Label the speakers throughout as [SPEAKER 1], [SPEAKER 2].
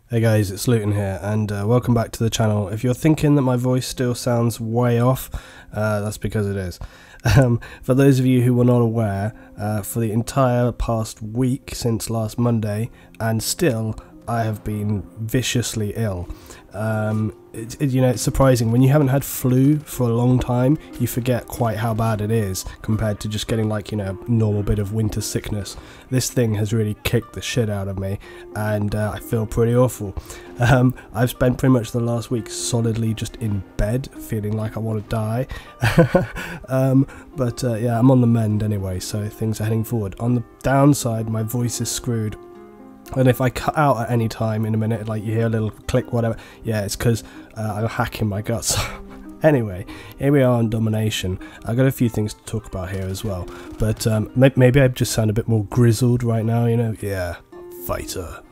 [SPEAKER 1] Hey guys, it's Luton here, and welcome back to the channel. If you're thinking that my voice still sounds way off, that's because it is. For those of you who were not aware, for the entire past week since last Monday, and still, I have been viciously ill. It's surprising. When you haven't had flu for a long time, you forget quite how bad it is compared to just getting like, a normal bit of winter sickness. This thing has really kicked the shit out of me, and I feel pretty awful. I've spent pretty much the last week solidly just in bed, feeling like I want to die. Yeah, I'm on the mend anyway, so things are heading forward. On the downside, my voice is screwed. And if I cut out at any time in a minute, like you hear a little click, whatever, yeah, it's because I'm hacking my guts. Anyway, here we are on Domination. I've got a few things to talk about here as well, but maybe I just sound a bit more grizzled right now, yeah, fighter.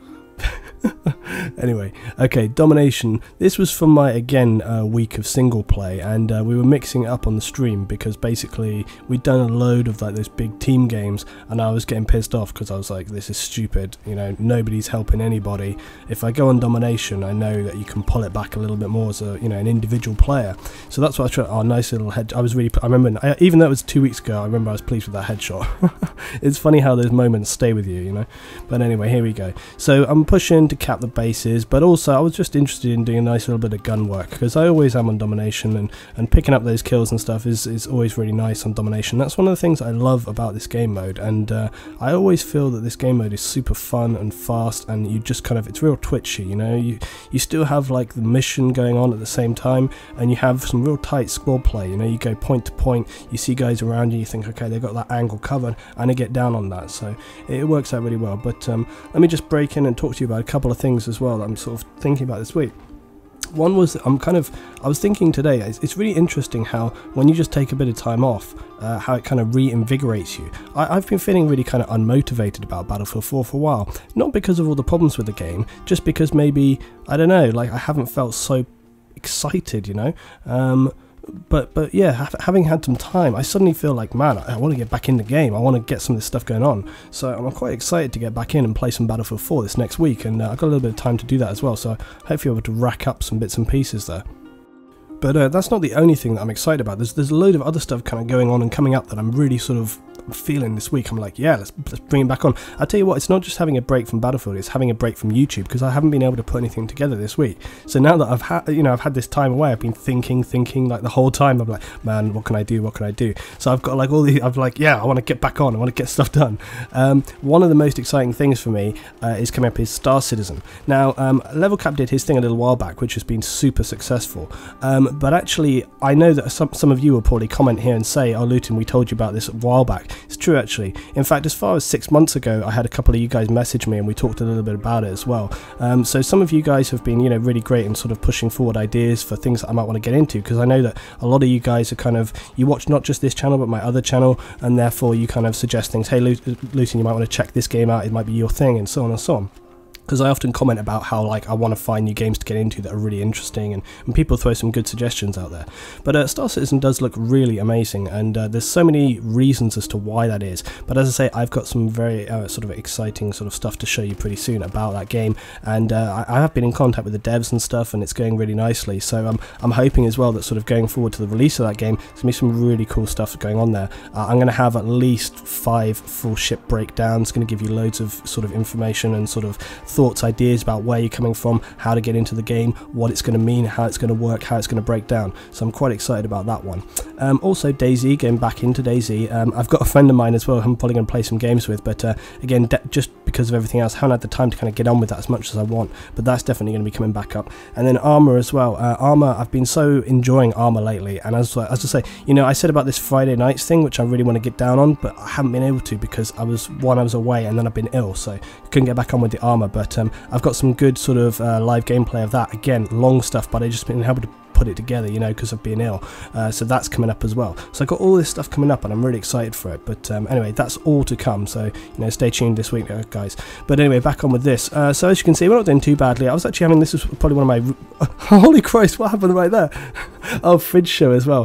[SPEAKER 1] Anyway, okay, Domination. This was from my, again, week of single play, and we were mixing it up on the stream because basically we'd done a load of like those big team games, and I was getting pissed off because I was like, this is stupid, nobody's helping anybody. If I go on Domination, I know that you can pull it back a little bit more as a, an individual player. So that's what I tried. Oh, nice little head. I remember, even though it was 2 weeks ago, I remember I was pleased with that headshot. It's funny how those moments stay with you, But anyway, here we go. So I'm pushing to cap the bases, but also I was just interested in doing a nice little bit of gun work because I always am on Domination, and picking up those kills and stuff is always really nice on Domination. That's one of the things I love about this game mode, and I always feel that this game mode is super fun and fast, and you just kind of, it's real twitchy, you still have like the mission going on at the same time, and you have some real tight squad play, you go point to point, you see guys around you, you think, okay, they've got that angle covered, and they get down on that, so it works out really well. But let me just break in and talk to you about a couple of things as well that I'm sort of thinking about this week. One was, I was thinking today, it's really interesting how when you just take a bit of time off, how it kind of reinvigorates you. I've been feeling really kind of unmotivated about Battlefield 4 for a while, not because of all the problems with the game, just because maybe, I don't know, like I haven't felt so excited, But yeah, having had some time, I suddenly feel like, man, I want to get back in the game. I want to get some of this stuff going on. So I'm quite excited to get back in and play some Battlefield 4 this next week, and I've got a little bit of time to do that as well, so hopefully I'll be able to rack up some bits and pieces there. But that's not the only thing that I'm excited about. There's a load of other stuff kind of going on and coming up that I'm really sort of feeling this week. I'm like, yeah, let's bring it back on. I'll tell you what, it's not just having a break from Battlefield, it's having a break from YouTube, because I haven't been able to put anything together this week. So now that I've had this time away, I've been thinking like the whole time. I'm like, man, what can I do? So I've got like all these, yeah, I want to get back on, I want to get stuff done. One of the most exciting things for me is coming up is Star Citizen. Now, Level Cap did his thing a little while back, which has been super successful. But actually, I know that some of you will probably comment here and say, oh, Luton, we told you about this a while back. It's true, actually. In fact, as far as 6 months ago, I had a couple of you guys message me and we talked a little bit about it as well. So some of you guys have been, really great in sort of pushing forward ideas for things that I might want to get into, because I know that a lot of you guys are kind of, you watch not just this channel but my other channel, and therefore you kind of suggest things, hey Luton, you might want to check this game out, it might be your thing, and so on and so on. Because I often comment about how like I want to find new games to get into that are really interesting, and people throw some good suggestions out there. But Star Citizen does look really amazing, and there's so many reasons as to why that is. But as I say, I've got some very sort of exciting sort of stuff to show you pretty soon about that game, and I have been in contact with the devs and stuff, and it's going really nicely. So I'm hoping as well that sort of going forward to the release of that game, there's going to be some really cool stuff going on there. I'm going to have at least 5 full ship breakdowns, going to give you loads of sort of information and sort of thoughts, ideas about where you're coming from, how to get into the game, what it's going to mean, how it's going to work, how it's going to break down. So I'm quite excited about that one. Also DayZ, going back into DayZ. I've got a friend of mine as well I'm probably going to play some games with, but again, just because of everything else, I haven't had the time to kind of get on with that as much as I want, but that's definitely going to be coming back up. And then Arma as well. Arma, I've been so enjoying Arma lately, and as I say, I said about this Friday nights thing, which I really want to get down on, but I haven't been able to because I was away, and then I've been ill, so couldn't get back on with the Arma. But I've got some good sort of live gameplay of that. Again, long stuff, but I just been able to put it together, because of being ill. So that's coming up as well. So I've got all this stuff coming up, and I'm really excited for it. But anyway, that's all to come. So stay tuned this week, guys. But anyway, back on with this. So as you can see, we're not doing too badly. I was actually having, this was probably one of my holy Christ, what happened right there? Oh, Fridge Show as well.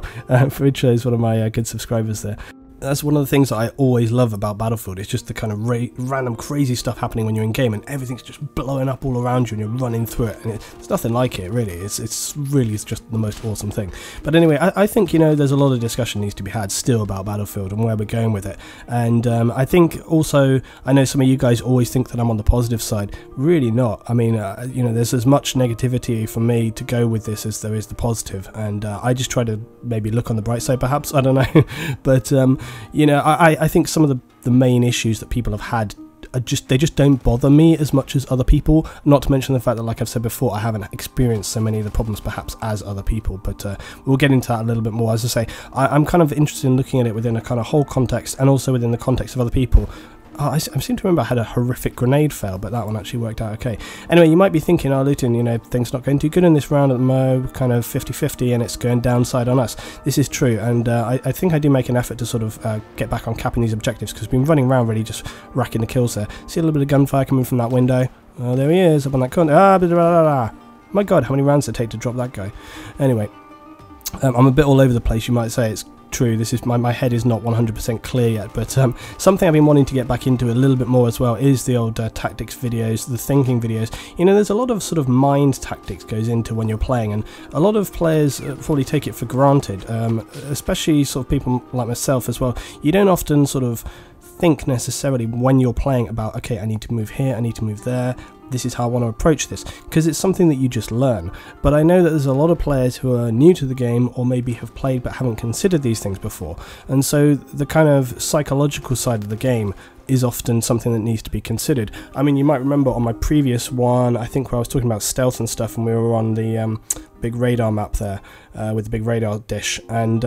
[SPEAKER 1] Fridge Show is one of my good subscribers there. That's one of the things that I always love about Battlefield. It's just the kind of random crazy stuff happening when you're in game, and everything's just blowing up all around you and you're running through it, and there's nothing like it really. It's really just the most awesome thing. But anyway, I think, you know, there's a lot of discussion needs to be had still about Battlefield and where we're going with it. And I think also, I know some of you guys always think that I'm on the positive side. Really not. I mean, you know, there's as much negativity for me to go with this as there is the positive, and I just try to maybe look on the bright side perhaps, I don't know. But you know, I think some of the main issues that people have had are they just don't bother me as much as other people, not to mention the fact that, like I've said before, I haven't experienced so many of the problems perhaps as other people, but we'll get into that a little bit more. As I say, I'm kind of interested in looking at it within a kind of whole context, and also within the context of other people. I seem to remember I had a horrific grenade fail, but that one actually worked out okay. Anyway, you might be thinking, oh, Luton, you know, things not going too good in this round at the Mo, kind of 50-50, and it's going downside on us. This is true, and I think I do make an effort to sort of get back on capping these objectives, because we've been running around really just racking the kills there. See a little bit of gunfire coming from that window. Oh, there he is, up on that corner. Ah, blah, blah, blah, blah. My God, how many rounds did it take to drop that guy? Anyway, I'm a bit all over the place, you might say. It's true, this is my head is not 100% clear yet, but something I've been wanting to get back into a little bit more as well is the old tactics videos, the thinking videos. You know, there's a lot of sort of mind tactics goes into when you're playing, and a lot of players probably take it for granted, especially sort of people like myself as well. You don't often sort of think necessarily when you're playing about, okay, I need to move here, I need to move there, this is how I want to approach this, because it's something that you just learn. But I know that there's a lot of players who are new to the game, or maybe have played but haven't considered these things before, and so the kind of psychological side of the game is often something that needs to be considered. I mean, you might remember on my previous one, I think where I was talking about stealth and stuff, and we were on the big radar map there, with the big radar dish, and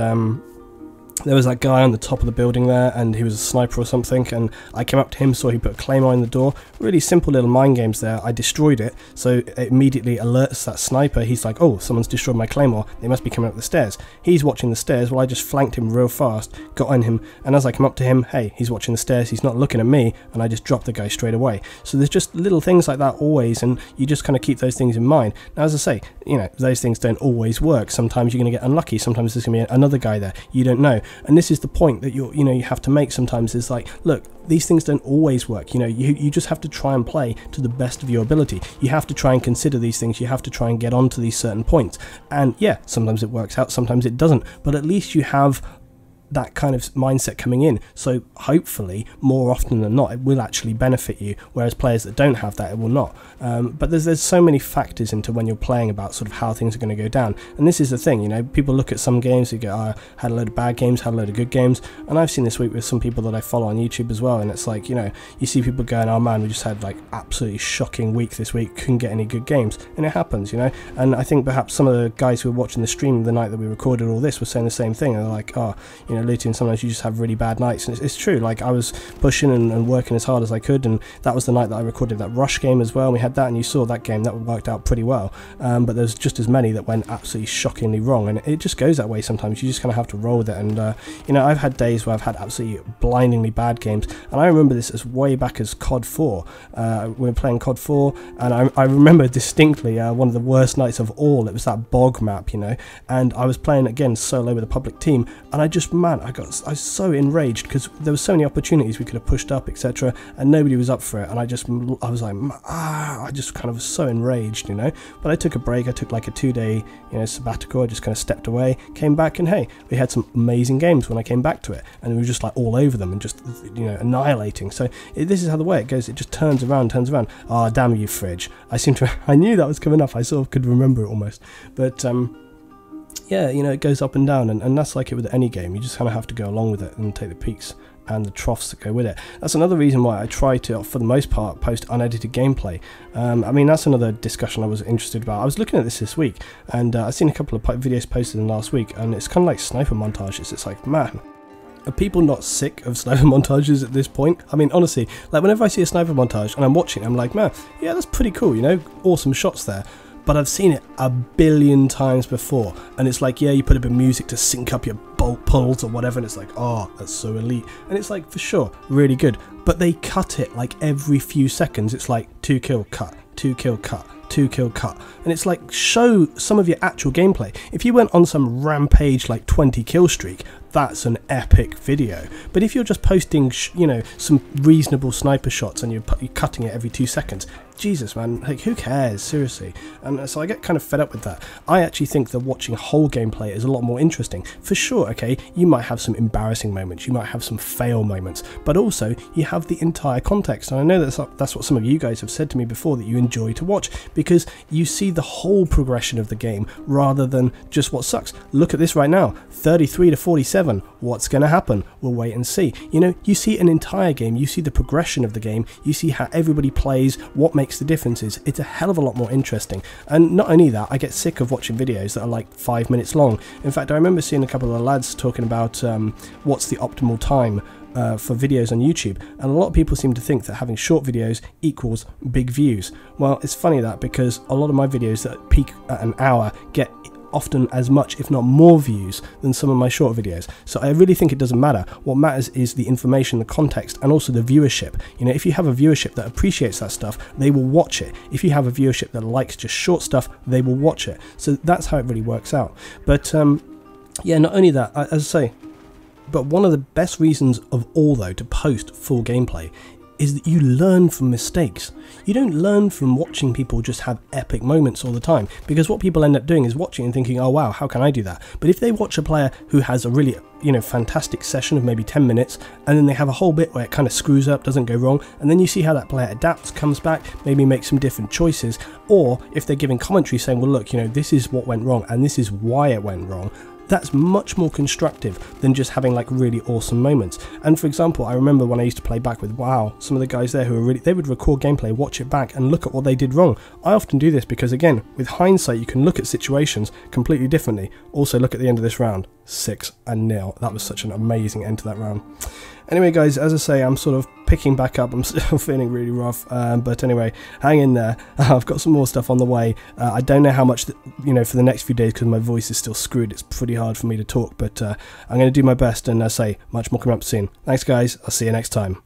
[SPEAKER 1] there was that guy on the top of the building there, and he was a sniper or something, and I came up to him, saw he put a claymore in the door. Really simple little mind games there. I destroyed it, so it immediately alerts that sniper. He's like, oh, someone's destroyed my claymore, they must be coming up the stairs. He's watching the stairs, well, I just flanked him real fast, got on him, and as I come up to him, hey, he's watching the stairs, he's not looking at me, and I just dropped the guy straight away. So there's just little things like that always, and you just kind of keep those things in mind. Now, as I say, you know, those things don't always work. Sometimes you're going to get unlucky, sometimes there's going to be another guy there, you don't know. And this is the point that you have to make sometimes, is like, look, these things don't always work. You know, you just have to try and play to the best of your ability. You have to try and consider these things, you have to try and get onto these certain points, and yeah, sometimes it works out, sometimes it doesn't, but at least you have that kind of mindset coming in, so hopefully more often than not it will actually benefit you, whereas players that don't have that, it will not. But there's so many factors into when you're playing about sort of how things are going to go down, and this is the thing, you know, people look at some games, they go, oh, I had a load of bad games, had a load of good games, and I've seen this week with some people that I follow on YouTube as well, and it's like, you know, you see people going, oh man, we just had like absolutely shocking week this week, couldn't get any good games, and it happens, you know. And I think perhaps some of the guys who were watching the stream the night that we recorded all this were saying the same thing. They're like, oh, you know, Luton, sometimes you just have really bad nights, and it's true. Like, I was pushing and working as hard as I could, and that was the night that I recorded that Rush game as well, and we had that, and you saw that game, that worked out pretty well, but there's just as many that went absolutely shockingly wrong, and it just goes that way sometimes. You just kind of have to roll with it, and you know, I've had days where I've had absolutely blindingly bad games, and I remember this as way back as COD 4, we were playing COD 4, and I remember distinctly one of the worst nights of all. It was that bog map, you know, and I was playing again solo with a public team, and I just, man, I was so enraged because there were so many opportunities we could have pushed up, etc., and nobody was up for it, and I was like, I just kind of was so enraged, you know. But I took a break, I took like a 2-day, you know, sabbatical. I just kind of stepped away, came back, and hey, we had some amazing games when I came back to it, and we were just like all over them and just, you know, annihilating. So this is how the way it goes. It just turns around. Ah, damn you, Fridge. I knew that was coming up. I sort of could remember it almost, but yeah, you know, it goes up and down, and that's like it with any game. You just kind of have to go along with it and take the peaks and the troughs that go with it. That's another reason why I try to, for the most part, post unedited gameplay. I mean, that's another discussion I was interested about. I was looking at this week, and I've seen a couple of videos posted in last week, and it's kind of like sniper montages. It's like, man, are people not sick of sniper montages at this point? I mean, honestly, like, whenever I see a sniper montage and I'm watching it, I'm like, man, yeah, that's pretty cool, you know, awesome shots there. But I've seen it a billion times before, and it's like, yeah, you put a bit of music to sync up your bolt pulls or whatever, and it's like, oh, that's so elite, and it's like, for sure, really good, but they cut it like every few seconds. It's like 2 kill cut, 2 kill cut, 2 kill cut, and it's like, show some of your actual gameplay. If you went on some rampage like 20 kill streak, that's an epic video. But if you're just posting, you know, some reasonable sniper shots and you're cutting it every 2 seconds, Jesus, man, like, who cares, seriously? And so I get kind of fed up with that. I actually think that watching whole gameplay is a lot more interesting. For sure, okay, you might have some embarrassing moments, you might have some fail moments, but also you have the entire context. And I know that's what some of you guys have said to me before, that you enjoy to watch, because you see the whole progression of the game rather than just what sucks. Look at this right now, 33 to 47, what's going to happen? We'll wait and see. You know, you see an entire game, you see the progression of the game, you see how everybody plays, what makes the differences. It's a hell of a lot more interesting. And not only that, I get sick of watching videos that are like 5 minutes long. In fact, I remember seeing a couple of the lads talking about what's the optimal time for videos on YouTube, and a lot of people seem to think that having short videos equals big views. Well, it's funny that, because a lot of my videos that peak at an hour get often as much, if not more, views than some of my short videos. So I really think it doesn't matter. What matters is the information, the context, and also the viewership. You know, if you have a viewership that appreciates that stuff, they will watch it. If you have a viewership that likes just short stuff, they will watch it. So that's how it really works out. But yeah, not only that, as I say, but one of the best reasons of all, though, to post full gameplay is that you learn from mistakes. You don't learn from watching people just have epic moments all the time, because what people end up doing is watching and thinking, oh wow, how can I do that? But if they watch a player who has a really, you know, fantastic session of maybe 10 minutes, and then they have a whole bit where it kind of screws up, doesn't go wrong, and then you see how that player adapts, comes back, maybe makes some different choices, or if they're giving commentary saying, well look, you know, this is what went wrong and this is why it went wrong, that's much more constructive than just having like really awesome moments. And for example, I remember when I used to play back with WoW, some of the guys there who were really, they would record gameplay, watch it back and look at what they did wrong. I often do this because, again, with hindsight you can look at situations completely differently. Also, look at the end of this round, 6-0. That was such an amazing end to that round. Anyway guys, as I say, I'm sort of picking back up. I'm still feeling really rough, but anyway, hang in there. I've got some more stuff on the way. I don't know how much, you know, for the next few days, because my voice is still screwed. It's pretty hard for me to talk, but I'm going to do my best, and as I say, much more coming up soon. Thanks guys, I'll see you next time.